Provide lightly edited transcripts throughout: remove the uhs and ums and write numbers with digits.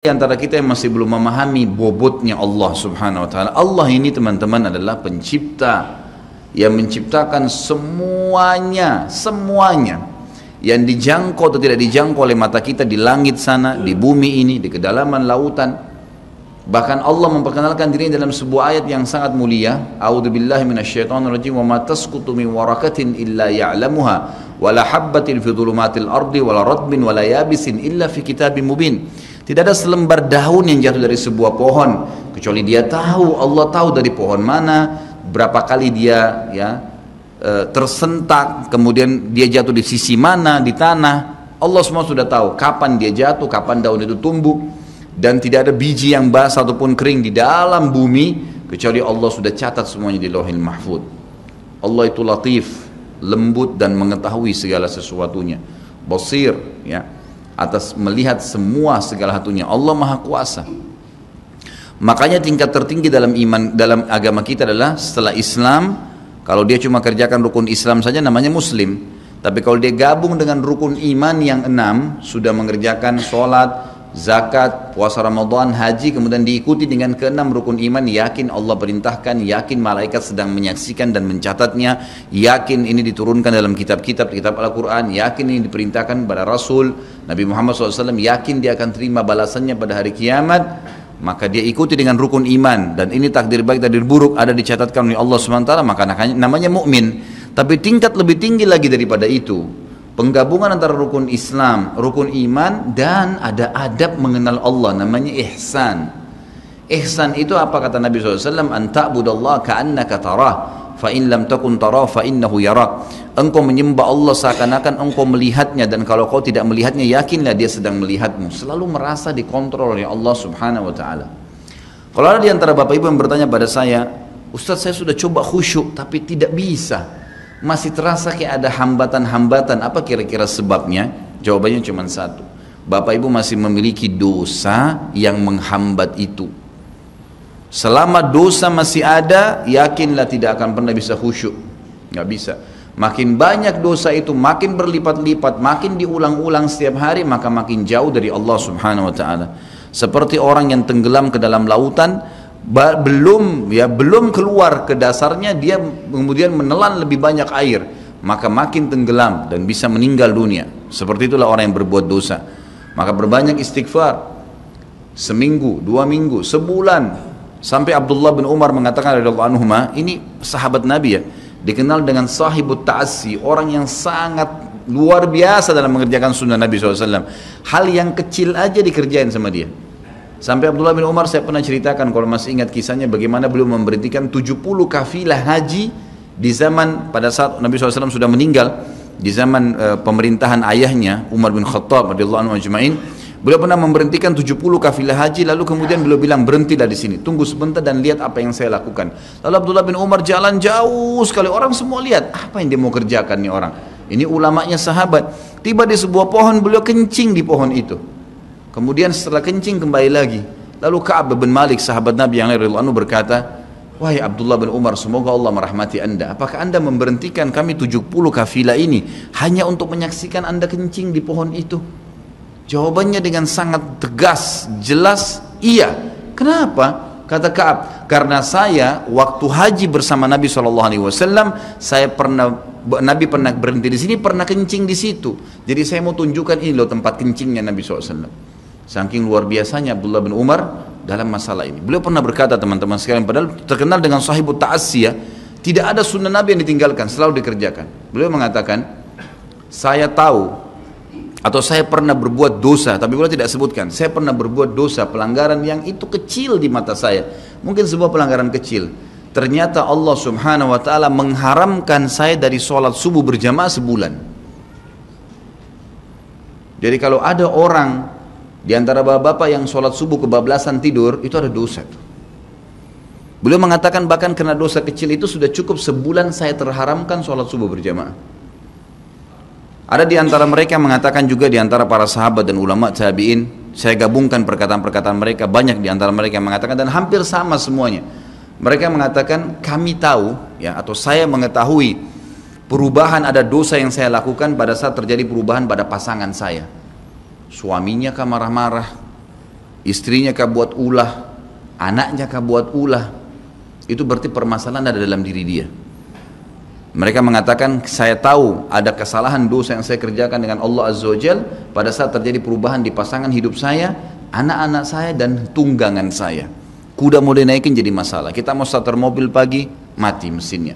Di antara kita yang masih belum memahami bobotnya Allah Subhanahu wa taala. Allah ini teman-teman adalah pencipta yang menciptakan semuanya, semuanya yang dijangkau atau tidak dijangkau oleh mata kita di langit sana, di bumi ini, di kedalaman lautan. Bahkan Allah memperkenalkan dirinya dalam sebuah ayat yang sangat mulia. A'udzubillahi minasyaitonirrajim. Wa ma tasqutu min waraqatin illa ya'lamuha wa la habbatin fi dhulumatil ardi wa la radbin wa la yabisin illa fi kitabim mubin. Tidak ada selembar daun yang jatuh dari sebuah pohon kecuali dia tahu, Allah tahu dari pohon mana, berapa kali dia tersentak, kemudian dia jatuh di sisi mana di tanah. Allah semua sudah tahu kapan dia jatuh, kapan daun itu tumbuh, dan tidak ada biji yang basah ataupun kering di dalam bumi kecuali Allah sudah catat semuanya di Lauhil Mahfuz. Allah itu latif, lembut dan mengetahui segala sesuatunya. Basir, ya, atas melihat semua segala satunya. Allah Maha Kuasa. Makanya tingkat tertinggi dalam iman, dalam agama kita adalah setelah Islam, kalau dia cuma kerjakan rukun Islam saja namanya Muslim. Tapi kalau dia gabung dengan rukun iman yang 6, sudah mengerjakan sholat, zakat, puasa Ramadan, haji, kemudian diikuti dengan ke-6 rukun iman, yakin Allah perintahkan, yakin malaikat sedang menyaksikan dan mencatatnya, yakin ini diturunkan dalam kitab Al-Quran, yakin ini diperintahkan pada Rasul Nabi Muhammad SAW, yakin dia akan terima balasannya pada hari kiamat, maka dia ikuti dengan rukun iman, dan ini takdir baik takdir buruk ada dicatatkan oleh Allah SWT, maka namanya mukmin. Tapi tingkat lebih tinggi lagi daripada itu, penggabungan antara rukun Islam, rukun iman, dan ada adab mengenal Allah, namanya ihsan. Ihsan itu apa kata Nabi SAW? An ta'budallaha ka'annaka tarah, fa in lam takun tarah fa innahu yarak. Engkau menyembah Allah seakan-akan engkau melihatnya, dan kalau kau tidak melihatnya, yakinlah dia sedang melihatmu. Selalu merasa dikontrol oleh Allah Subhanahu wa taala. Kalau ada di antara Bapak Ibu yang bertanya pada saya, Ustaz, saya sudah coba khusyuk tapi tidak bisa, masih terasa kayak ada hambatan-hambatan, apa kira-kira sebabnya? Jawabannya cuma satu. Bapak Ibu masih memiliki dosa yang menghambat itu. Selama dosa masih ada, yakinlah tidak akan pernah bisa khusyuk. Nggak bisa. Makin banyak dosa itu, makin berlipat-lipat, makin diulang-ulang setiap hari, maka makin jauh dari Allah Subhanahu wa taala. Seperti orang yang tenggelam ke dalam lautan, belum keluar ke dasarnya, dia kemudian menelan lebih banyak air, maka makin tenggelam dan bisa meninggal dunia. Seperti itulah orang yang berbuat dosa. Maka berbanyak istighfar, seminggu, 2 minggu, sebulan. Sampai Abdullah bin Umar mengatakan radhiyallahu anhuma, ini sahabat Nabi ya, dikenal dengan sahibut ta'assi, orang yang sangat luar biasa dalam mengerjakan sunnah Nabi SAW. Hal yang kecil aja dikerjain sama dia. Sampai Abdullah bin Umar, saya pernah ceritakan kalau masih ingat kisahnya, bagaimana beliau memberhentikan 70 kafilah haji di zaman pada saat Nabi SAW sudah meninggal, di zaman pemerintahan ayahnya Umar bin Khattab radhiyallahu anhu ajma'in. Beliau pernah memberhentikan 70 kafilah haji, lalu kemudian beliau bilang, berhentilah di sini, tunggu sebentar dan lihat apa yang saya lakukan. Lalu Abdullah bin Umar jalan jauh sekali, orang semua lihat, apa yang dia mau kerjakan nih orang? Ini ulamanya sahabat. Tiba di sebuah pohon, beliau kencing di pohon itu. Kemudian setelah kencing kembali lagi. Lalu Ka'ab bin Malik, sahabat Nabi yang radhiyallahu anhu, berkata, wahai Abdullah bin Umar, semoga Allah merahmati anda. Apakah anda memberhentikan kami 70 kafilah ini hanya untuk menyaksikan anda kencing di pohon itu? Jawabannya dengan sangat tegas, jelas, iya. Kenapa? Kata Ka'ab, karena saya waktu haji bersama Nabi SAW, Nabi pernah berhenti di sini, pernah kencing di situ. Jadi saya mau tunjukkan ini loh tempat kencingnya Nabi SAW. Saking luar biasanya Abdullah bin Umar dalam masalah ini. Beliau pernah berkata, teman-teman sekalian, padahal terkenal dengan sahibut ta'assi ya, tidak ada sunnah Nabi yang ditinggalkan, selalu dikerjakan. Beliau mengatakan, saya tahu atau saya pernah berbuat dosa, tapi beliau tidak sebutkan, saya pernah berbuat dosa, pelanggaran yang itu kecil di mata saya, mungkin sebuah pelanggaran kecil. Ternyata Allah Subhanahu wa ta'ala mengharamkan saya dari sholat subuh berjamaah sebulan. Jadi kalau ada orang di antara bapak-bapak yang sholat subuh kebablasan tidur, itu ada dosa. Beliau mengatakan bahkan karena dosa kecil itu sudah cukup sebulan saya terharamkan sholat subuh berjamaah. Ada di antara mereka yang mengatakan juga, di antara para sahabat dan ulama tabi'in, saya gabungkan perkataan-perkataan mereka, banyak di antara mereka yang mengatakan, dan hampir sama semuanya. Mereka mengatakan, kami tahu, ya, atau saya mengetahui perubahan, ada dosa yang saya lakukan pada saat terjadi perubahan pada pasangan saya. Suaminya kah marah-marah, istrinya kah buat ulah, anaknya kah buat ulah, itu berarti permasalahan ada dalam diri dia. Mereka mengatakan, saya tahu ada kesalahan dosa yang saya kerjakan dengan Allah Azza wa Jal pada saat terjadi perubahan di pasangan hidup saya, anak-anak saya dan tunggangan saya. Kuda mau dinaikin jadi masalah, kita mau starter mobil pagi, mati mesinnya.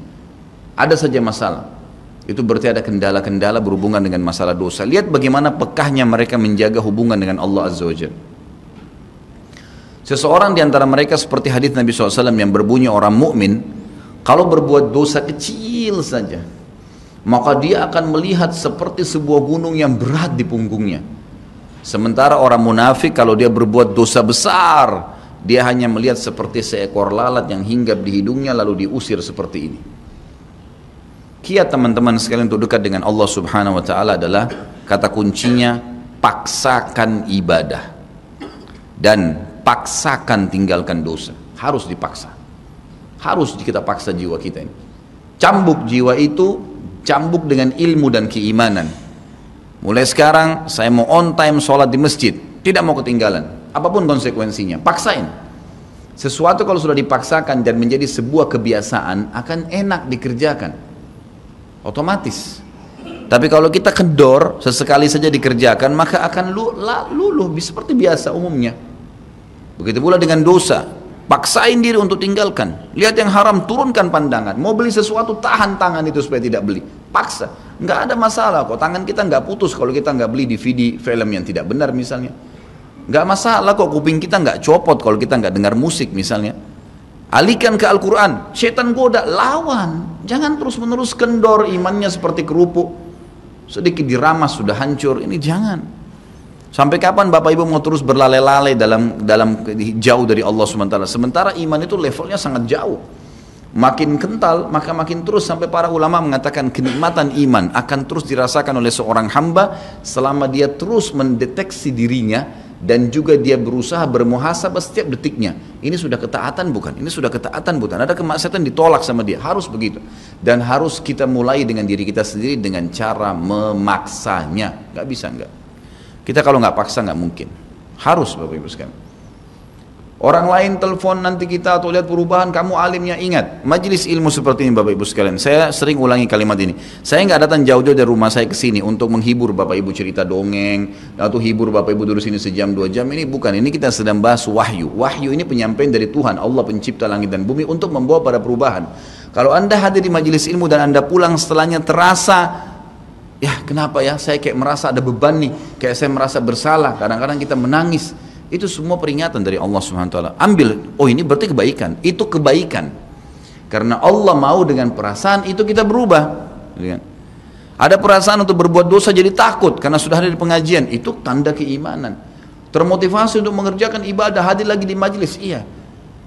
Ada saja masalah. Itu berarti ada kendala-kendala berhubungan dengan masalah dosa. Lihat bagaimana pekahnya mereka menjaga hubungan dengan Allah Azza wa Jal. Seseorang di antara mereka seperti hadis Nabi SAW yang berbunyi, orang mukmin kalau berbuat dosa kecil saja, maka dia akan melihat seperti sebuah gunung yang berat di punggungnya. Sementara orang munafik kalau dia berbuat dosa besar, dia hanya melihat seperti seekor lalat yang hinggap di hidungnya lalu diusir seperti ini. Kiat teman-teman sekalian untuk dekat dengan Allah Subhanahu wa taala adalah kata kuncinya paksakan ibadah dan paksakan tinggalkan dosa. Harus dipaksa. Harus kita paksa jiwa kita ini. Cambuk jiwa itu, cambuk dengan ilmu dan keimanan. Mulai sekarang saya mau on time sholat di masjid, tidak mau ketinggalan. Apapun konsekuensinya, paksain. Sesuatu kalau sudah dipaksakan dan menjadi sebuah kebiasaan akan enak dikerjakan, otomatis. Tapi kalau kita kendor, sesekali saja dikerjakan, maka akan luluh seperti biasa umumnya. Begitu pula dengan dosa. Paksain diri untuk tinggalkan. Lihat yang haram, turunkan pandangan. Mau beli sesuatu, tahan tangan itu supaya tidak beli. Paksa. Nggak ada masalah kok. Tangan kita nggak putus kalau kita nggak beli DVD film yang tidak benar misalnya. Nggak masalah kok. Kuping kita nggak copot kalau kita nggak dengar musik misalnya. Alihkan ke Al-Quran. Setan goda, lawan. Jangan terus-menerus kendor imannya seperti kerupuk. Sedikit diramas sudah hancur. Ini jangan. Sampai kapan Bapak Ibu mau terus berlale-lale dalam jauh dari Allah SWT? Sementara iman itu levelnya sangat jauh. Makin kental, maka makin terus, sampai para ulama mengatakan kenikmatan iman akan terus dirasakan oleh seorang hamba selama dia terus mendeteksi dirinya dan juga dia berusaha bermuhasabah setiap detiknya. Ini sudah ketaatan bukan? Ini sudah ketaatan bukan? Ada kemaksiatan ditolak sama dia. Harus begitu. Dan harus kita mulai dengan diri kita sendiri dengan cara memaksanya. Gak bisa enggak. Kita kalau nggak paksa nggak mungkin. Harus Bapak Ibu sekalian. Orang lain telepon nanti kita atau lihat perubahan, kamu alimnya, ingat majelis ilmu seperti ini Bapak Ibu sekalian. Saya sering ulangi kalimat ini. Saya nggak datang jauh-jauh dari rumah saya ke sini untuk menghibur Bapak Ibu cerita dongeng atau hibur Bapak Ibu dulu sini sejam 2 jam. Ini bukan. Ini kita sedang bahas wahyu. Wahyu ini penyampaian dari Tuhan Allah pencipta langit dan bumi untuk membawa pada perubahan. Kalau Anda hadir di majelis ilmu dan Anda pulang setelahnya terasa, ya kenapa ya saya kayak merasa ada beban nih, kayak saya merasa bersalah, kadang-kadang kita menangis, itu semua peringatan dari Allah SWT. Ambil, oh ini berarti kebaikan, itu kebaikan karena Allah mau dengan perasaan itu kita berubah. Ada perasaan untuk berbuat dosa jadi takut karena sudah ada di pengajian, itu tanda keimanan. Termotivasi untuk mengerjakan ibadah, hadir lagi di majelis, iya.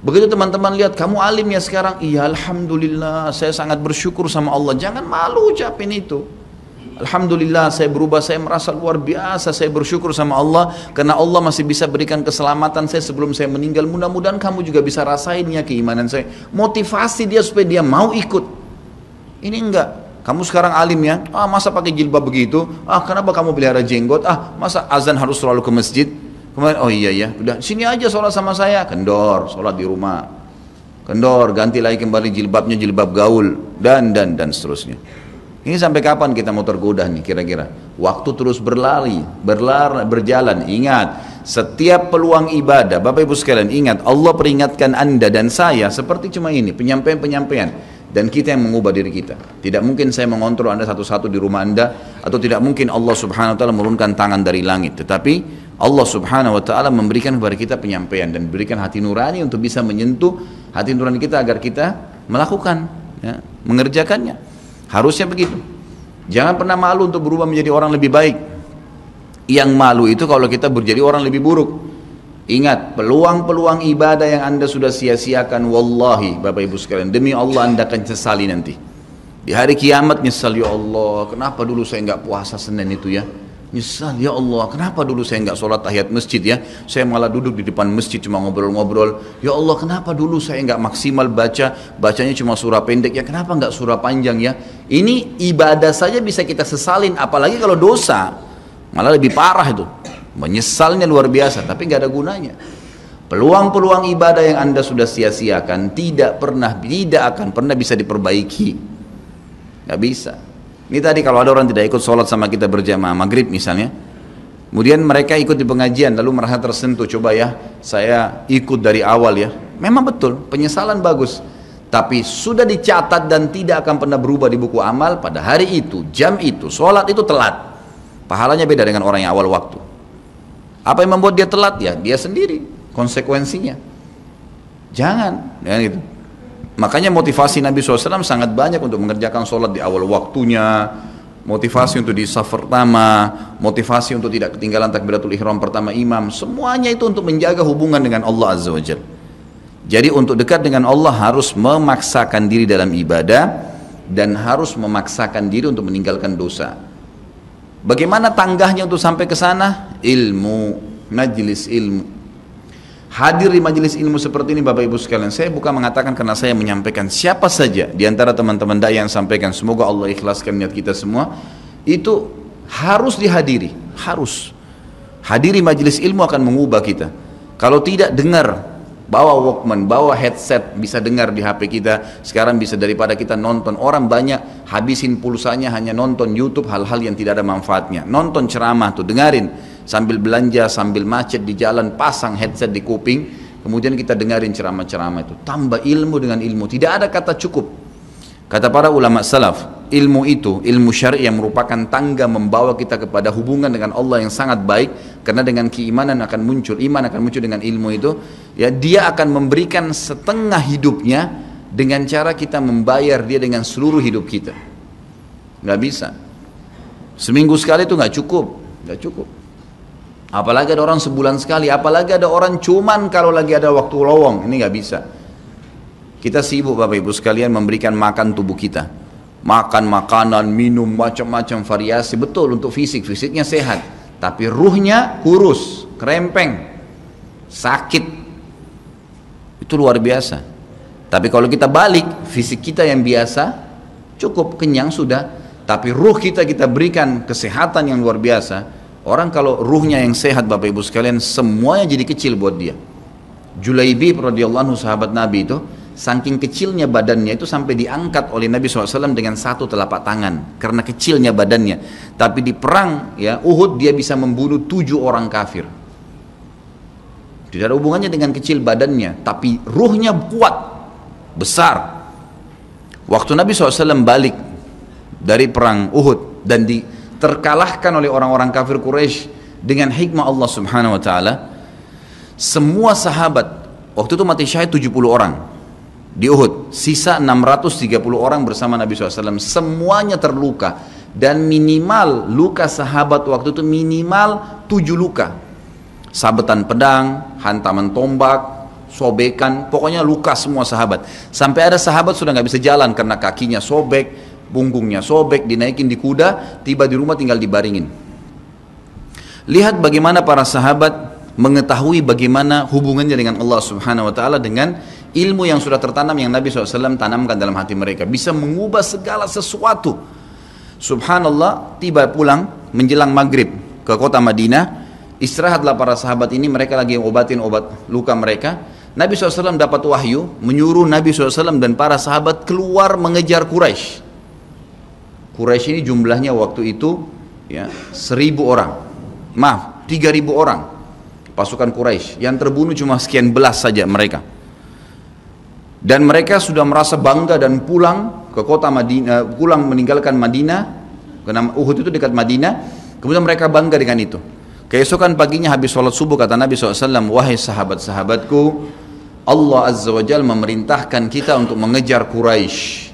Begitu teman-teman lihat kamu alim ya sekarang, iya alhamdulillah saya sangat bersyukur sama Allah. Jangan malu ucapin itu. Alhamdulillah saya berubah, saya merasa luar biasa, saya bersyukur sama Allah karena Allah masih bisa berikan keselamatan saya sebelum saya meninggal. Mudah-mudahan kamu juga bisa rasain ya keimanan saya. Motivasi dia supaya dia mau ikut. Ini enggak. Kamu sekarang alim ya, masa pakai jilbab begitu? Kenapa kamu pelihara jenggot? Masa azan harus selalu ke masjid? Kemudian, oh iya ya, udah sini aja sholat sama saya. Kendor, sholat di rumah. Kendor, ganti lagi kembali jilbabnya jilbab gaul dan seterusnya. Ini sampai kapan kita mau tergoda nih kira-kira? Waktu terus berjalan. Ingat, setiap peluang ibadah, Bapak Ibu sekalian ingat, Allah peringatkan Anda dan saya seperti cuma ini, penyampaian. Dan kita yang mengubah diri kita. Tidak mungkin saya mengontrol Anda satu-satu di rumah Anda, atau tidak mungkin Allah Subhanahu wa ta'ala menurunkan tangan dari langit. Tetapi Allah Subhanahu wa ta'ala memberikan kepada kita penyampaian dan berikan hati nurani untuk bisa menyentuh hati nurani kita agar kita melakukan, ya, mengerjakannya. Harusnya begitu. Jangan pernah malu untuk berubah menjadi orang lebih baik. Yang malu itu kalau kita menjadi orang lebih buruk. Ingat, peluang-peluang ibadah yang Anda sudah sia-siakan, wallahi Bapak Ibu sekalian, demi Allah Anda akan sesali nanti. Di hari kiamat nyesal, ya Allah, kenapa dulu saya nggak puasa Senin itu ya? Nyesal, ya Allah, kenapa dulu saya nggak sholat tahiyat masjid ya? Saya malah duduk di depan masjid cuma ngobrol-ngobrol. Ya Allah, kenapa dulu saya nggak maksimal bacanya cuma surah pendek ya? Kenapa nggak surah panjang ya? Ini ibadah saja bisa kita sesalin, apalagi kalau dosa, malah lebih parah itu. Menyesalnya luar biasa, tapi nggak ada gunanya. Peluang-peluang ibadah yang Anda sudah sia-siakan tidak akan pernah bisa diperbaiki. Nggak bisa. Ini tadi kalau ada orang tidak ikut sholat sama kita berjamaah maghrib misalnya, kemudian mereka ikut di pengajian lalu merasa tersentuh, coba ya saya ikut dari awal ya. Memang betul, penyesalan bagus. Tapi sudah dicatat dan tidak akan pernah berubah di buku amal. Pada hari itu, jam itu, sholat itu telat, pahalanya beda dengan orang yang awal waktu. Apa yang membuat dia telat? Ya dia sendiri, konsekuensinya. Jangan gitu. Makanya motivasi Nabi SAW sangat banyak untuk mengerjakan sholat di awal waktunya, motivasi untuk di saf pertama, motivasi untuk tidak ketinggalan takbiratul ihram pertama imam. Semuanya itu untuk menjaga hubungan dengan Allah Azza wa Jalla. Jadi untuk dekat dengan Allah harus memaksakan diri dalam ibadah dan harus memaksakan diri untuk meninggalkan dosa. Bagaimana tangganya untuk sampai ke sana? Ilmu, majlis ilmu. Hadir di majelis ilmu seperti ini Bapak Ibu sekalian, saya bukan mengatakan karena saya menyampaikan, siapa saja di antara teman-teman dai yang sampaikan, semoga Allah ikhlaskan niat kita semua, itu harus dihadiri, harus. Hadiri majelis ilmu akan mengubah kita. Kalau tidak, dengar, bawa Walkman, bawa headset, bisa dengar di HP kita. Sekarang bisa daripada kita nonton, orang banyak habisin pulsanya hanya nonton YouTube hal-hal yang tidak ada manfaatnya. Nonton ceramah tuh, dengarin sambil belanja, sambil macet di jalan, pasang headset di kuping, kemudian kita dengarin ceramah-ceramah itu. Tambah ilmu dengan ilmu, tidak ada kata cukup. Kata para ulama salaf, ilmu itu, ilmu syar'i yang merupakan tangga membawa kita kepada hubungan dengan Allah yang sangat baik, karena dengan keimanan akan muncul, iman akan muncul dengan ilmu itu, ya dia akan memberikan setengah hidupnya dengan cara kita membayar dia dengan seluruh hidup kita. Nggak bisa. Seminggu sekali itu nggak cukup. Apalagi ada orang sebulan sekali, apalagi ada orang cuman kalau lagi ada waktu lowong, ini nggak bisa. Kita sibuk Bapak Ibu sekalian memberikan makan tubuh kita, makan makanan, minum macam-macam variasi, betul untuk fisiknya sehat, tapi ruhnya kurus, kerempeng, sakit, itu luar biasa. Tapi kalau kita balik, fisik kita yang biasa cukup kenyang sudah, tapi ruh kita berikan kesehatan yang luar biasa. Orang kalau ruhnya yang sehat Bapak Ibu sekalian, semuanya jadi kecil buat dia. Julaibib radhiyallahu anhu sahabat Nabi itu, saking kecilnya badannya itu sampai diangkat oleh Nabi SAW dengan satu telapak tangan karena kecilnya badannya. Tapi di perang ya Uhud dia bisa membunuh 7 orang kafir. Tidak ada hubungannya dengan kecil badannya, tapi ruhnya kuat, besar. Waktu Nabi SAW balik dari perang Uhud dan terkalahkan oleh orang-orang kafir Quraisy dengan hikmah Allah Subhanahu wa taala, semua sahabat waktu itu mati syahid 70 orang di Uhud, sisa 630 orang bersama Nabi SAW, semuanya terluka, dan minimal luka sahabat waktu itu minimal 7 luka, sabetan pedang, hantaman tombak, sobekan, pokoknya luka semua sahabat. Sampai ada sahabat sudah nggak bisa jalan karena kakinya sobek, punggungnya sobek, dinaikin di kuda, tiba di rumah tinggal dibaringin. Lihat bagaimana para sahabat mengetahui bagaimana hubungannya dengan Allah Subhanahu wa taala dengan ilmu yang sudah tertanam yang Nabi SAW tanamkan dalam hati mereka, bisa mengubah segala sesuatu. Subhanallah, tiba pulang menjelang maghrib ke kota Madinah, istirahatlah para sahabat ini, mereka lagi obatin obat luka mereka. Nabi SAW dapat wahyu menyuruh Nabi SAW dan para sahabat keluar mengejar Quraisy. Quraisy ini jumlahnya waktu itu ya 1.000 orang, 3.000 orang pasukan Quraisy, yang terbunuh cuma sekian belas saja mereka. Dan mereka sudah merasa bangga dan pulang ke kota Madinah, pulang meninggalkan Madinah, karena Uhud itu dekat Madinah. Kemudian mereka bangga dengan itu. Keesokan paginya habis sholat subuh kata Nabi SAW, wahai sahabat-sahabatku, Allah Azza wa Jalla memerintahkan kita untuk mengejar Quraisy.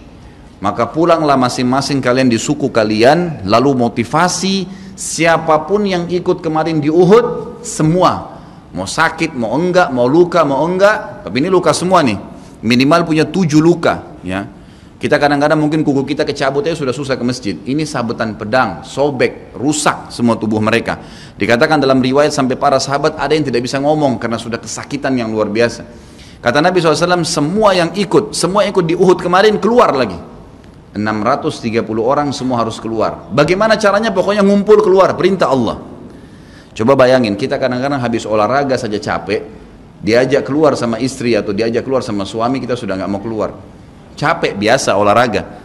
Maka pulanglah masing-masing kalian di suku kalian, lalu motivasi siapapun yang ikut kemarin di Uhud, semua, mau sakit, mau enggak, mau luka, mau enggak, tapi ini luka semua nih, minimal punya 7 luka ya. Kita kadang-kadang mungkin kuku kita kecabut aja sudah susah ke masjid, ini sabetan pedang, sobek, rusak semua tubuh mereka. Dikatakan dalam riwayat sampai para sahabat ada yang tidak bisa ngomong karena sudah kesakitan yang luar biasa. Kata Nabi SAW, semua yang ikut di Uhud kemarin keluar lagi. 630 orang semua harus keluar. Bagaimana caranya? Pokoknya ngumpul keluar, perintah Allah. Coba bayangin, kita kadang-kadang habis olahraga saja capek, Diajak keluar sama istri atau diajak keluar sama suami, kita sudah nggak mau keluar. Capek biasa olahraga.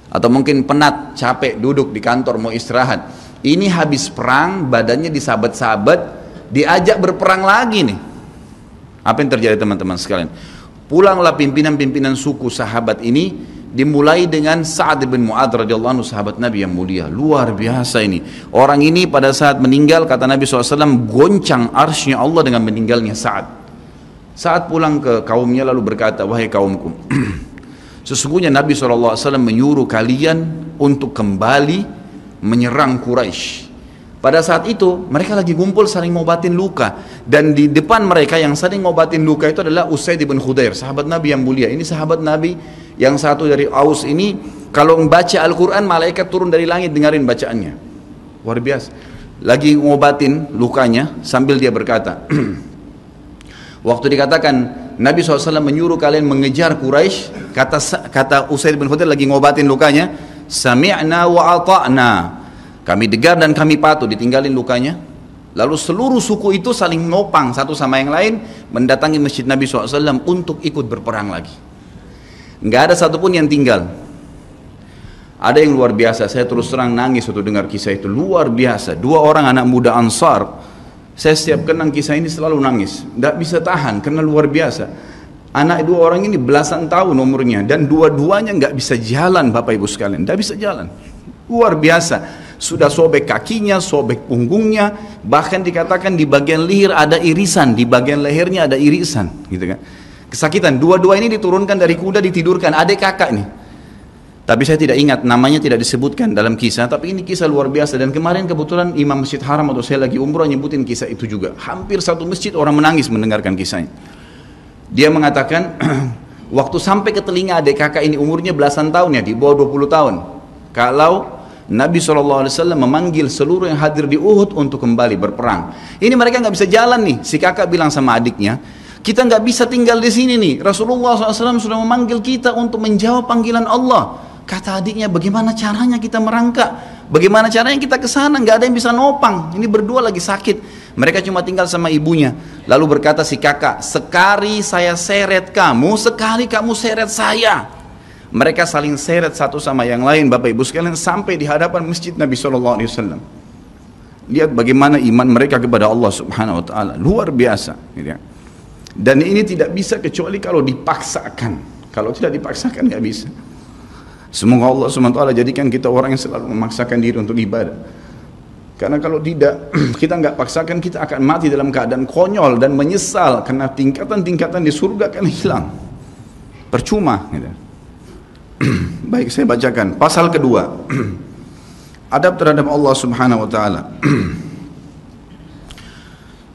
Atau mungkin penat, capek duduk di kantor mau istirahat. Ini habis perang, badannya disabet-sabet, diajak berperang lagi nih. Apa yang terjadi teman-teman sekalian? Pulanglah pimpinan-pimpinan suku sahabat ini, dimulai dengan Sa'ad bin Mu'adz radhiyallahu anhu, sahabat Nabi yang mulia. Luar biasa ini. Orang ini pada saat meninggal, kata Nabi SAW, goncang arsy-Nya Allah dengan meninggalnya Sa'ad. Saat pulang ke kaumnya lalu berkata, wahai kaumku, sesungguhnya Nabi SAW menyuruh kalian untuk kembali menyerang Quraisy. Pada saat itu mereka lagi kumpul saling ngobatin luka, dan di depan mereka yang saling ngobatin luka itu adalah Usaid bin Khudair, sahabat Nabi yang mulia. Ini sahabat Nabi yang satu dari Aus ini, kalau membaca Al-Quran malaikat turun dari langit dengarin bacaannya. Luar biasa. Lagi ngobatin lukanya sambil dia berkata, waktu dikatakan Nabi SAW menyuruh kalian mengejar Quraisy, kata Usaid bin Khudair lagi ngobatin lukanya, sami'na wa ata'na, kami dengar dan kami patuh, ditinggalin lukanya. Lalu seluruh suku itu saling nopang satu sama yang lain, mendatangi masjid Nabi SAW untuk ikut berperang lagi. Nggak ada satupun yang tinggal. Ada yang luar biasa, saya terus terang nangis waktu dengar kisah itu. Luar biasa, 2 orang anak muda Ansar, saya setiap kenang kisah ini selalu nangis. Nggak bisa tahan, karena luar biasa. Anak 2 orang ini belasan tahun umurnya, dan dua-duanya nggak bisa jalan, Bapak Ibu sekalian. Nggak bisa jalan. Luar biasa. Sudah sobek kakinya, sobek punggungnya, bahkan dikatakan di bagian leher ada irisan, di bagian lehernya ada irisan, gitu kan. Kesakitan. Dua-dua ini diturunkan dari kuda, ditidurkan, adik kakak nih. Tapi saya tidak ingat, namanya tidak disebutkan dalam kisah, tapi ini kisah luar biasa. Dan kemarin kebetulan Imam Masjid Haram atau saya lagi umrah nyebutin kisah itu juga. Hampir satu masjid orang menangis mendengarkan kisahnya. Dia mengatakan, waktu sampai ke telinga adik kakak ini umurnya belasan tahun ya, di bawah 20 tahun. Kalau Nabi SAW memanggil seluruh yang hadir di Uhud untuk kembali berperang. Ini mereka nggak bisa jalan nih. Si kakak bilang sama adiknya, kita nggak bisa tinggal di sini nih. Rasulullah SAW sudah memanggil kita untuk menjawab panggilan Allah. Kata adiknya, bagaimana caranya kita merangkak? Bagaimana caranya kita ke sana? Nggak ada yang bisa nopang. Ini berdua lagi sakit. Mereka cuma tinggal sama ibunya. Lalu berkata si kakak, sekali saya seret kamu, sekali kamu seret saya. Mereka saling seret satu sama yang lain, Bapak Ibu sekalian, sampai di hadapan masjid Nabi SAW. Lihat bagaimana iman mereka kepada Allah Subhanahu Wa Taala, luar biasa. Dan ini tidak bisa kecuali kalau dipaksakan. Kalau tidak dipaksakan nggak bisa. Semoga Allah Subhanahu Wa Taala jadikan kita orang yang selalu memaksakan diri untuk ibadah. Karena kalau tidak, kita nggak paksakan, kita akan mati dalam keadaan konyol dan menyesal, karena tingkatan-tingkatan di surga akan hilang. Percuma. Baik, saya bacakan pasal kedua. Adab terhadap Allah Subhanahu Wa Taala.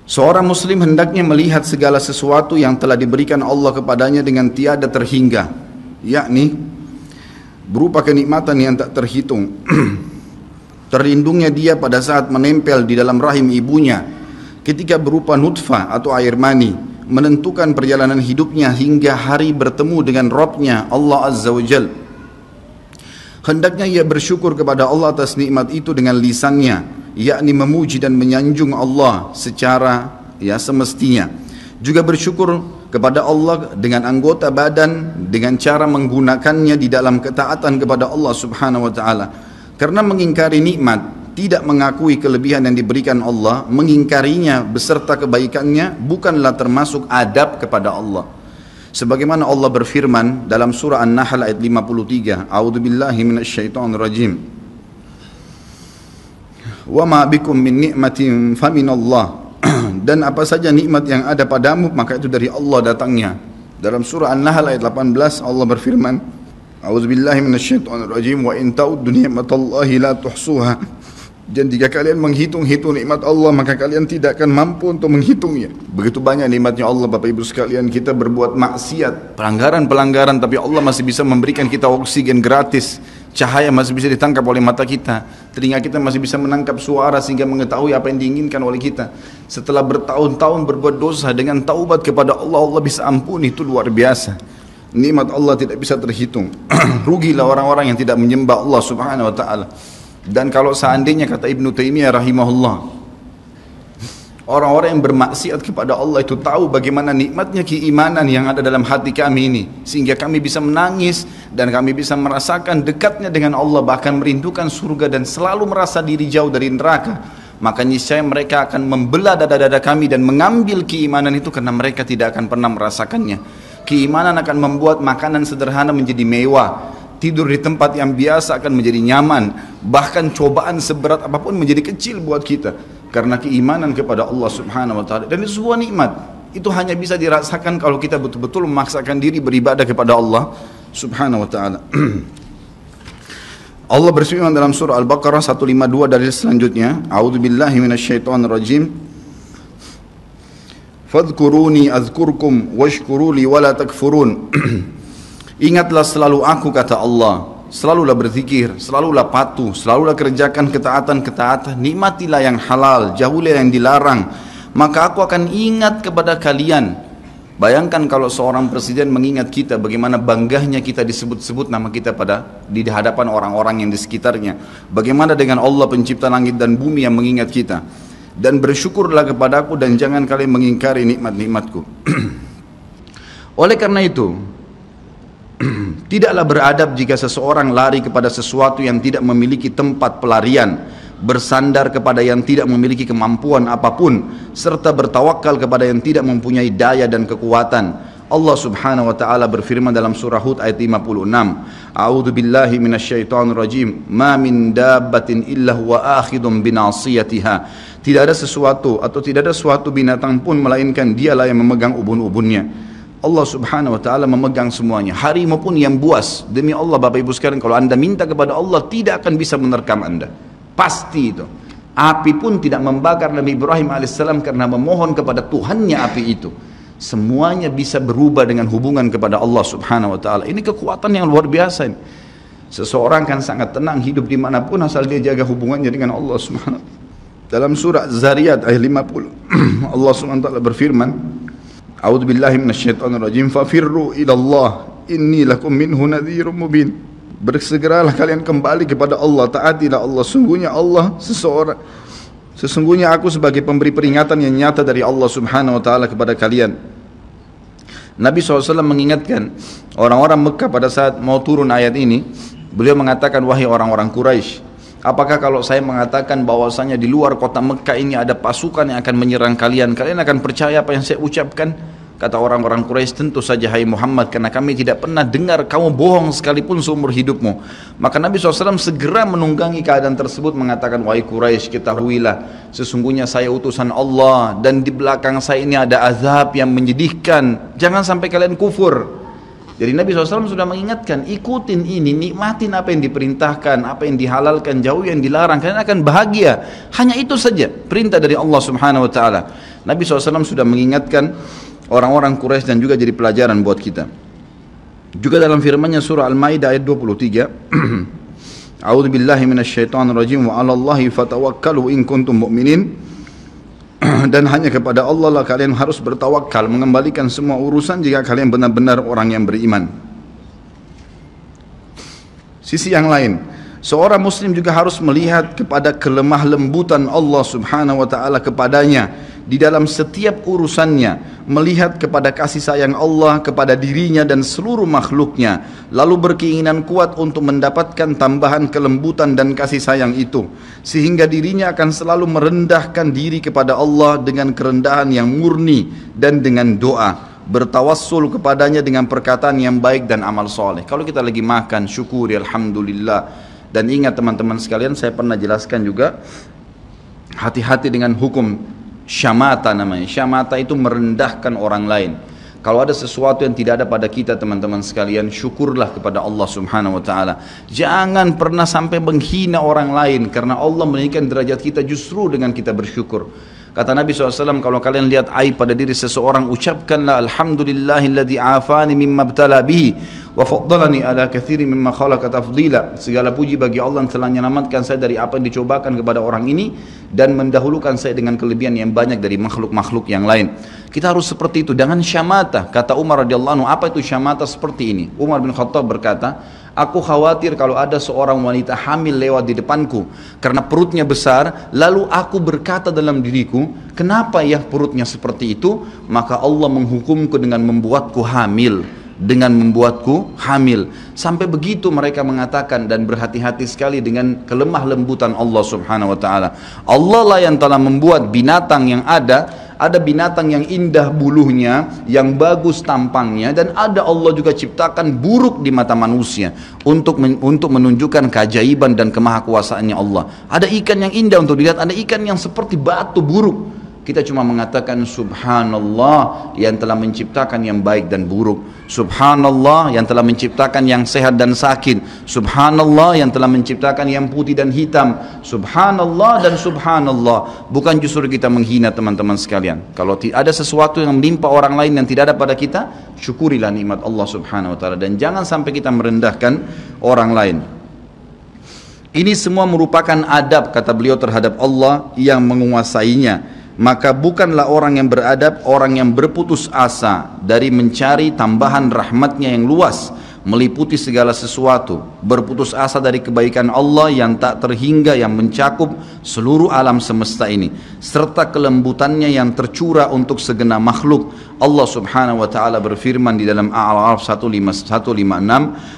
Seorang muslim hendaknya melihat segala sesuatu yang telah diberikan Allah kepadanya dengan tiada terhingga, yakni berupa kenikmatan yang tak terhitung. Terlindungnya dia pada saat menempel di dalam rahim ibunya, ketika berupa nutfah atau air mani, menentukan perjalanan hidupnya hingga hari bertemu dengan Rabb-Nya Allah Azza wa Jal. Hendaknya ia bersyukur kepada Allah atas nikmat itu dengan lisannya, yakni memuji dan menyanjung Allah secara semestinya. Juga bersyukur kepada Allah dengan anggota badan, dengan cara menggunakannya di dalam ketaatan kepada Allah Subhanahu wa Ta'ala. Karena mengingkari nikmat, tidak mengakui kelebihan yang diberikan Allah, mengingkarinya beserta kebaikannya, bukanlah termasuk adab kepada Allah. Sebagaimana Allah berfirman dalam surah An-Nahl ayat 53, A'udzubillahi minasyaitonirrajim. Wa ma bikum min ni'matin faminallah. Dan apa saja nikmat yang ada padamu, maka itu dari Allah datangnya. Dalam surah An-Nahl ayat 18 Allah berfirman, A'udzubillahi minasyaitonirrajim, wa in ta'uddu ni'matallahi la tuhsuha. Dan jika kalian menghitung-hitung nikmat Allah, maka kalian tidak akan mampu untuk menghitungnya. Begitu banyak nikmatnya Allah, Bapak Ibu sekalian. Kita berbuat maksiat, pelanggaran-pelanggaran, tapi Allah masih bisa memberikan kita oksigen gratis. Cahaya masih bisa ditangkap oleh mata kita. Telinga kita masih bisa menangkap suara sehingga mengetahui apa yang diinginkan oleh kita. Setelah bertahun-tahun berbuat dosa, dengan taubat kepada Allah, Allah bisa ampuni. Itu luar biasa. Nikmat Allah tidak bisa terhitung. Rugilah orang-orang yang tidak menyembah Allah Subhanahu wa Ta'ala. Dan kalau seandainya, kata Ibnu Taimiyah rahimahullah, Orang-orang yang bermaksiat kepada Allah itu tahu bagaimana nikmatnya keimanan yang ada dalam hati kami ini, sehingga kami bisa menangis dan kami bisa merasakan dekatnya dengan Allah, bahkan merindukan surga dan selalu merasa diri jauh dari neraka. Maka niscaya mereka akan membelah dada-dada kami dan mengambil keimanan itu, karena mereka tidak akan pernah merasakannya. Keimanan akan membuat makanan sederhana menjadi mewah, tidur di tempat yang biasa akan menjadi nyaman, bahkan cobaan seberat apapun menjadi kecil buat kita, karena keimanan kepada Allah Subhanahu wa taala. Dan itu sebuah nikmat. Itu hanya bisa dirasakan kalau kita betul-betul memaksakan diri beribadah kepada Allah Subhanahu wa taala. Allah berfirman dalam surah Al-Baqarah 152 dari selanjutnya, A'udzubillahi minasyaitonirrajim. Fadhkuruni azkurkum washkuruli wala takfurun. Ingatlah selalu aku, kata Allah. Selalulah berzikir, selalulah patuh, selalulah kerjakan ketaatan-ketaatan, nikmatilah yang halal, jauhilah yang dilarang, maka aku akan ingat kepada kalian. Bayangkan kalau seorang presiden mengingat kita, bagaimana bangganya kita disebut-sebut nama kita di hadapan orang-orang yang di sekitarnya. Bagaimana dengan Allah pencipta langit dan bumi yang mengingat kita. Dan bersyukurlah kepadaku dan jangan kalian mengingkari nikmat-nikmatku. Oleh karena itu, tidaklah beradab jika seseorang lari kepada sesuatu yang tidak memiliki tempat pelarian, bersandar kepada yang tidak memiliki kemampuan apapun, serta bertawakal kepada yang tidak mempunyai daya dan kekuatan. Allah Subhanahu wa taala berfirman dalam surah Hud ayat 56, A'udzu billahi minasyaitonir rajim, ma min dabbatin illa huwa akhidun binasiyatiha. Tidak ada sesuatu atau tidak ada suatu binatang pun melainkan dialah yang memegang ubun-ubunnya. Allah Subhanahu wa taala memegang semuanya. Harimau pun yang buas. Demi Allah Bapak Ibu sekalian, kalau Anda minta kepada Allah, tidak akan bisa menerkam Anda. Pasti itu. Api pun tidak membakar Nabi Ibrahim alaihissalam karena memohon kepada Tuhannya api itu. Semuanya bisa berubah dengan hubungan kepada Allah Subhanahu wa taala. Ini kekuatan yang luar biasa ini. Seseorang kan sangat tenang hidup dimanapun asal dia jaga hubungannya dengan Allah Subhanahu wa taala. Dalam surah Zariyat ayat 50 Allah Subhanahu wa taala berfirman, A'udzu billahi minasyaitonir rajim, fafirru ila Allah inni lakum minhu nadhirun mubin. Bersegeralah kalian kembali kepada Allah, taatilah Allah, sesungguhnya aku sebagai pemberi peringatan yang nyata dari Allah Subhanahu wa taala kepada kalian. Nabi SAW mengingatkan orang-orang Mekah pada saat mau turun ayat ini. Beliau mengatakan, wahai orang-orang Quraisy, apakah kalau saya mengatakan bahwasanya di luar kota Mekah ini ada pasukan yang akan menyerang kalian, kalian akan percaya apa yang saya ucapkan? Kata orang-orang Quraisy, tentu saja hai Muhammad, karena kami tidak pernah dengar kamu bohong sekalipun seumur hidupmu. Maka Nabi SAW segera menunggangi keadaan tersebut, mengatakan, wahai Quraisy, ketahuilah sesungguhnya saya utusan Allah dan di belakang saya ini ada azab yang menyedihkan, jangan sampai kalian kufur. Jadi Nabi SAW sudah mengingatkan, ikutin ini, nikmatin apa yang diperintahkan, apa yang dihalalkan, jauh yang dilarang, kalian akan bahagia. Hanya itu saja perintah dari Allah Subhanahu wa taala. Nabi SAW sudah mengingatkan orang-orang Quraisy dan juga jadi pelajaran buat kita. Juga dalam firman-Nya surah Al-Maidah ayat 23, A'udzu billahi minasyaitonir rajim, wa 'alallahi fatawakkalu in kuntum mu'minin. Dan hanya kepada Allah lah kalian harus bertawakal, mengembalikan semua urusan jika kalian benar-benar orang yang beriman. Sisi yang lain, seorang muslim juga harus melihat kepada kelemah lembutan Allah Subhanahu wa taala kepadanya di dalam setiap urusannya, melihat kepada kasih sayang Allah kepada dirinya dan seluruh makhluknya, lalu berkeinginan kuat untuk mendapatkan tambahan kelembutan dan kasih sayang itu, sehingga dirinya akan selalu merendahkan diri kepada Allah dengan kerendahan yang murni dan dengan doa, bertawassul kepadanya dengan perkataan yang baik dan amal soleh. Kalau kita lagi makan, syukuri alhamdulillah. Dan ingat teman-teman sekalian, saya pernah jelaskan juga, hati-hati dengan hukum syamata namanya. Syamata itu merendahkan orang lain. Kalau ada sesuatu yang tidak ada pada kita teman-teman sekalian, syukurlah kepada Allah Subhanahu wa taala. Jangan pernah sampai menghina orang lain, karena Allah meninggikan derajat kita justru dengan kita bersyukur. Kata Nabi SAW, kalau kalian lihat aib pada diri seseorang, ucapkanlah alhamdulillahilladzi afani mimma ibtala bihi wa faddalani ala katsiri mimma khalaqa tafdila. Segala puji bagi Allah yang telah menyelamatkan saya dari apa yang dicobakan kepada orang ini dan mendahulukan saya dengan kelebihan yang banyak dari makhluk-makhluk yang lain. Kita harus seperti itu, dengan syamata. Kata Umar radhiyallahu anhu, apa itu syamata seperti ini? Umar bin Khattab berkata, Aku khawatir kalau ada seorang wanita hamil lewat di depanku karena perutnya besar, lalu aku berkata dalam diriku, kenapa ya perutnya seperti itu? Maka Allah menghukumku dengan membuatku hamil. Sampai begitu mereka mengatakan, dan berhati-hati sekali dengan kelemah lembutan Allah subhanahu wa ta'ala. Allah lah yang telah membuat binatang yang ada binatang yang indah bulunya, yang bagus tampangnya, dan ada Allah juga ciptakan buruk di mata manusia untuk menunjukkan keajaiban dan kemahakuasaannya Allah. Ada ikan yang indah untuk dilihat, ada ikan yang seperti batu buruk. Kita cuma mengatakan subhanallah yang telah menciptakan yang baik dan buruk. Subhanallah yang telah menciptakan yang sehat dan sakit. Subhanallah yang telah menciptakan yang putih dan hitam. Subhanallah dan subhanallah. Bukan justru kita menghina teman-teman sekalian. Kalau ada sesuatu yang menimpa orang lain yang tidak ada pada kita, syukurilah nikmat Allah subhanahu wa ta'ala. Dan jangan sampai kita merendahkan orang lain. Ini semua merupakan adab, kata beliau, terhadap Allah yang menguasainya. Maka bukanlah orang yang beradab orang yang berputus asa dari mencari tambahan rahmatnya yang luas, meliputi segala sesuatu, berputus asa dari kebaikan Allah yang tak terhingga, yang mencakup seluruh alam semesta ini, serta kelembutannya yang tercurah untuk segenap makhluk. Allah subhanahu wa ta'ala berfirman di dalam A'raf 156,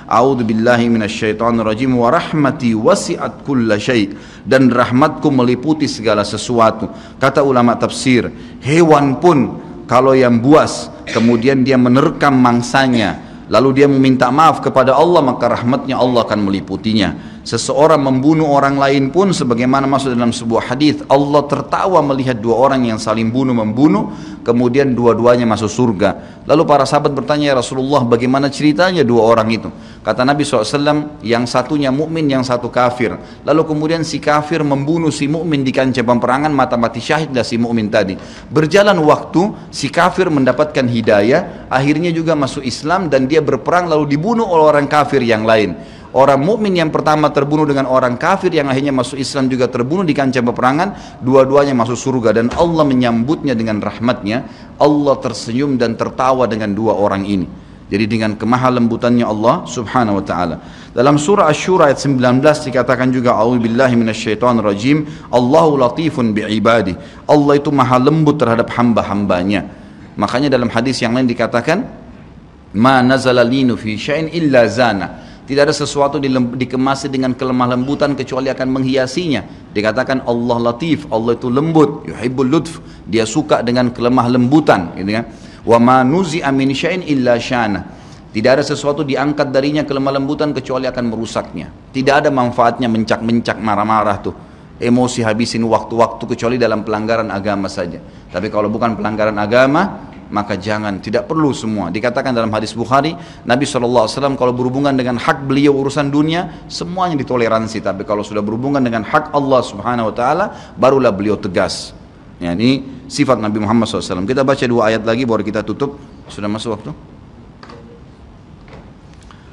A'udzu billahi minasyaitonir rajim, wa rahmati wasi'at kulla syai', dan rahmatku meliputi segala sesuatu. Kata ulama tafsir, hewan pun kalau yang buas kemudian dia menerkam mangsanya, lalu dia meminta maaf kepada Allah, maka rahmatnya Allah akan meliputinya. Seseorang membunuh orang lain pun, sebagaimana masuk dalam sebuah hadis, Allah tertawa melihat dua orang yang saling membunuh, kemudian dua-duanya masuk surga. Lalu para sahabat bertanya, ya Rasulullah, bagaimana ceritanya dua orang itu? Kata Nabi SAW, yang satunya mukmin, yang satu kafir. Lalu kemudian si kafir membunuh si mukmin di kancah peperangan, mati syahidlah si mukmin tadi. Berjalan waktu, si kafir mendapatkan hidayah, akhirnya juga masuk Islam, dan dia berperang lalu dibunuh oleh orang kafir yang lain. Orang mukmin yang pertama terbunuh dengan orang kafir yang akhirnya masuk Islam juga terbunuh di kancah peperangan, dua-duanya masuk surga, dan Allah menyambutnya dengan rahmatnya. Allah tersenyum dan tertawa dengan dua orang ini. Jadi dengan kemahalembutannya Allah subhanahu wa ta'ala. Dalam surah Asy-Syura ayat 19 dikatakan juga, a'udzubillahi minasyaitonir rajim, Allahu latifun bi'ibadi. Allah itu maha lembut terhadap hamba-hambanya. Makanya dalam hadis yang lain dikatakan, ma nazala linu fi syai'in illa zana. Tidak ada sesuatu dikemasi dengan kelemah lembutan kecuali akan menghiasinya. Dikatakan Allah latif, Allah itu lembut, yuhibbul lutf, dia suka dengan kelemah lembutan, gitu kan. Wa ma nuzi'a min syai'in illa syana. Tidak ada sesuatu diangkat darinya kelemah lembutan kecuali akan merusaknya. Tidak ada manfaatnya mencak-mencak, marah-marah tuh. Emosi habisin waktu-waktu kecuali dalam pelanggaran agama saja. Tapi kalau bukan pelanggaran agama, maka jangan, tidak perlu semua. Dikatakan dalam hadis Bukhari, Nabi SAW kalau berhubungan dengan hak beliau urusan dunia, semuanya ditoleransi. Tapi kalau sudah berhubungan dengan hak Allah subhanahu wa ta'ala, barulah beliau tegas. Ya, ini sifat Nabi Muhammad SAW. Kita baca dua ayat lagi baru kita tutup. Sudah masuk waktu?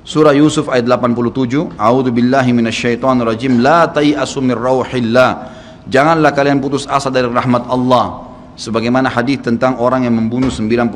Surah Yusuf ayat 87, A'udzu billahi minasyaitonir rajim, la tai'asu mir rauhillah. Janganlah kalian putus asa dari rahmat Allah. Sebagaimana hadis tentang orang yang membunuh 99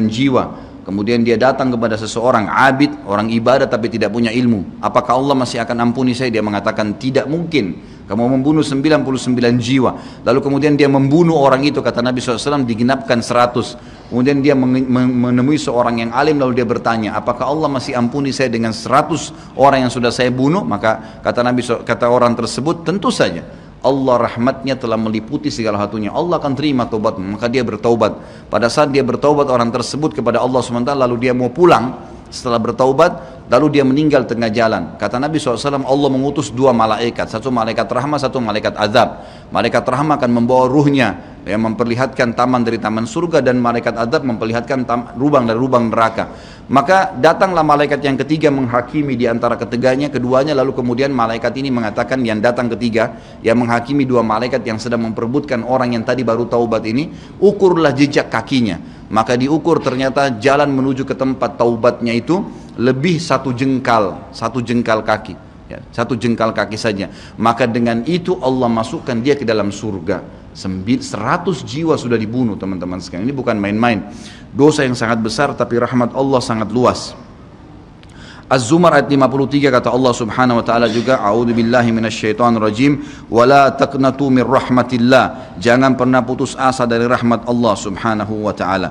jiwa, kemudian dia datang kepada seseorang abid, orang ibadah tapi tidak punya ilmu. Apakah Allah masih akan ampuni saya? Dia mengatakan tidak mungkin. Kamu membunuh 99 jiwa. Lalu kemudian dia membunuh orang itu, kata Nabi SAW, digenapkan 100. Kemudian dia menemui seorang yang alim, lalu dia bertanya, apakah Allah masih ampuni saya dengan 100 orang yang sudah saya bunuh? Maka kata Nabi, kata orang tersebut, tentu saja. Allah rahmatnya telah meliputi segala satunya. Allah akan terima taubatmu. Maka dia bertaubat. Pada saat dia bertaubat orang tersebut kepada Allah SWT, lalu dia mau pulang setelah bertaubat, lalu dia meninggal tengah jalan. Kata Nabi SAW, Allah mengutus dua malaikat, satu malaikat rahmah, satu malaikat azab. Malaikat rahmah akan membawa ruhnya, yang memperlihatkan taman dari taman surga, dan malaikat azab memperlihatkan lubang dari lubang neraka. Maka datanglah malaikat yang ketiga menghakimi di antara keduanya, lalu kemudian malaikat ini mengatakan, yang datang ketiga yang menghakimi dua malaikat yang sedang memperebutkan orang yang tadi baru taubat ini, ukurlah jejak kakinya. Maka diukur, ternyata jalan menuju ke tempat taubatnya itu lebih satu jengkal kaki, ya, satu jengkal kaki saja. Maka dengan itu Allah masukkan dia ke dalam surga. 100 jiwa sudah dibunuh, teman-teman sekalian. Ini bukan main-main. Dosa yang sangat besar, tapi rahmat Allah sangat luas. Az-Zumar ayat 53 kata Allah Subhanahu wa taala juga, a'udzubillahi minasyaitonir rajim, wala taqnatu mir rahmatillah. Jangan pernah putus asa dari rahmat Allah Subhanahu wa taala.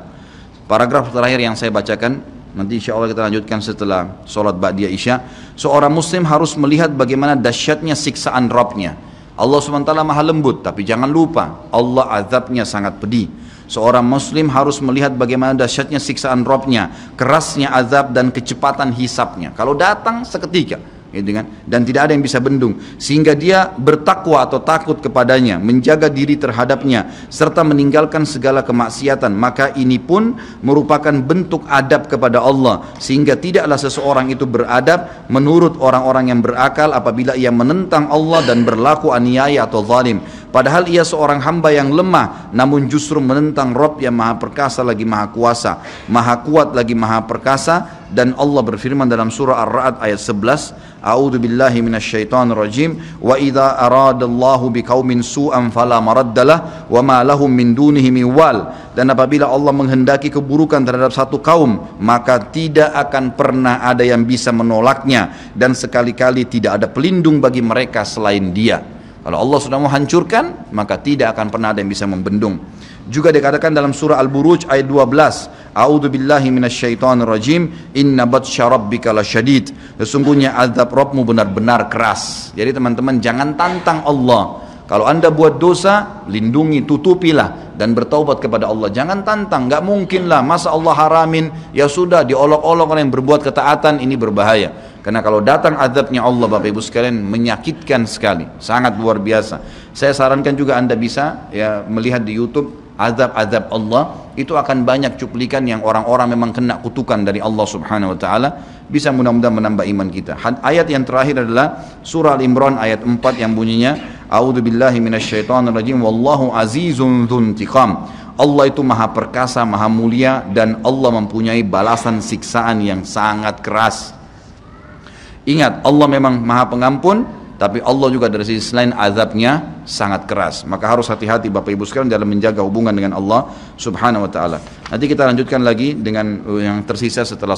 Paragraf terakhir yang saya bacakan, nanti insya Allah kita lanjutkan setelah sholat ba'diyah isya. Seorang muslim harus melihat bagaimana dahsyatnya siksaan Rabbnya. Allah SWT maha lembut, tapi jangan lupa Allah azabnya sangat pedih. Seorang muslim harus melihat bagaimana dahsyatnya siksaan Rabbnya, kerasnya azab dan kecepatan hisabnya. Kalau datang seketika, gitu kan? Dan tidak ada yang bisa bendung, sehingga dia bertakwa atau takut kepadanya, menjaga diri terhadapnya, serta meninggalkan segala kemaksiatan. Maka ini pun merupakan bentuk adab kepada Allah, sehingga tidaklah seseorang itu beradab menurut orang-orang yang berakal apabila ia menentang Allah dan berlaku aniaya atau zalim. Padahal ia seorang hamba yang lemah, namun justru menentang Rabb yang maha perkasa lagi maha kuasa, maha kuat lagi maha perkasa. Dan Allah berfirman dalam surah Ar-Ra'd ayat 11, A'udzu billahi minasyaitonir rajim, wa idza aradallahu biqaumin su'an fala maraddalah wa ma lahum min dunihi min wal. Dan apabila Allah menghendaki keburukan terhadap satu kaum, maka tidak akan pernah ada yang bisa menolaknya, dan sekali-kali tidak ada pelindung bagi mereka selain Dia. Kalau Allah sudah mau hancurkan, maka tidak akan pernah ada yang bisa membendung. Juga dikatakan dalam surah Al-Buruj ayat 12, A'udzu billahi minasyaitonir rajim, inna batsya rabbika lasyadid. Sesungguhnya azab Rabbmu benar-benar keras. Jadi teman-teman, jangan tantang Allah. Kalau anda buat dosa, lindungi, tutupilah dan bertaubat kepada Allah. Jangan tantang, nggak mungkin lah, masa Allah haramin, ya sudah diolok-olok orang yang berbuat ketaatan, ini berbahaya. Karena kalau datang azabnya Allah, Bapak Ibu sekalian, menyakitkan sekali, sangat luar biasa. Saya sarankan juga anda bisa ya melihat di YouTube azab-azab Allah, itu akan banyak cuplikan yang orang-orang memang kena kutukan dari Allah Subhanahu wa taala. Bisa mudah-mudahan menambah iman kita. Ayat yang terakhir adalah surah Al-Imran ayat 4 yang bunyinya, A'udzu billahi minasyaitonir rajim, wallahu azizun dzuntiqam. Allah itu maha perkasa, maha mulia, dan Allah mempunyai balasan siksaan yang sangat keras. Ingat, Allah memang maha pengampun, tapi Allah juga dari sisi lain azabnya sangat keras. Maka harus hati-hati Bapak Ibu sekalian dalam menjaga hubungan dengan Allah Subhanahu wa taala. Nanti kita lanjutkan lagi dengan yang tersisa setelah